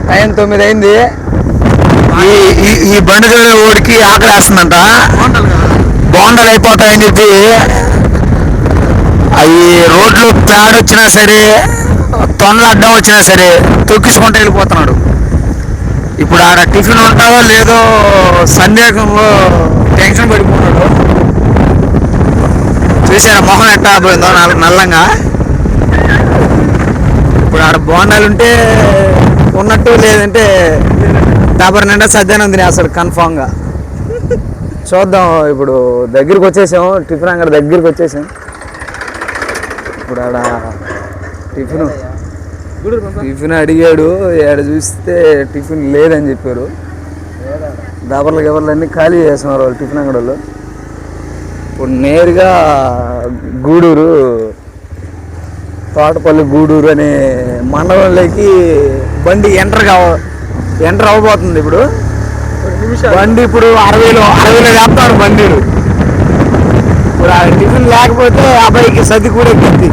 Time 9 అయింది. ఈ బండి ఓడికి ఆకలి వేస్తుందంట. బోండాలు అయిపోతాయని చెప్పి అవి రోడ్లు ప్యాడ్ వచ్చినా సరే తొండలు అడ్డం వచ్చినా సరే తొక్కించుకుంటూ వెళ్ళిపోతున్నాడు. ఇప్పుడు ఆడ టిఫిన్ ఉంటావో లేదో సందేహంలో టెన్షన్ పడిపోతున్నాడు. చూసారా మొహం ఎట్టా పోయిందో నల్లంగా. ఇప్పుడు ఆడ బోండాలు ఉంటే ఉన్నట్టు, లేదంటే డబ్బర్ నిండా సద్యానం తినేస్తాడు కన్ఫామ్గా. చూద్దాం. ఇప్పుడు దగ్గరికి వచ్చేసాం, టిఫిన్ అంగడి దగ్గరికి వచ్చేసాం. ఇప్పుడు ఆడ టిఫిన్ అడిగాడు, ఆడ చూస్తే టిఫిన్ లేదని చెప్పారు. దాబర్లు గబర్లు అన్నీ ఖాళీ చేస్తున్నారు వాళ్ళు టిఫిన్ అంగడి వాళ్ళు. ఇప్పుడు నేరుగా గూడూరు, తోటపల్లి గూడూరు అనే మండలంలోకి బండి ఎంటర్ అవ్వబోతుంది. ఇప్పుడు బండి ఇప్పుడు 60లో వేస్తాడు బండి. ఇప్పుడు ఆ టిఫిన్ లేకపోతే అబ్బాయికి సర్ది కూడా ఎక్కింది.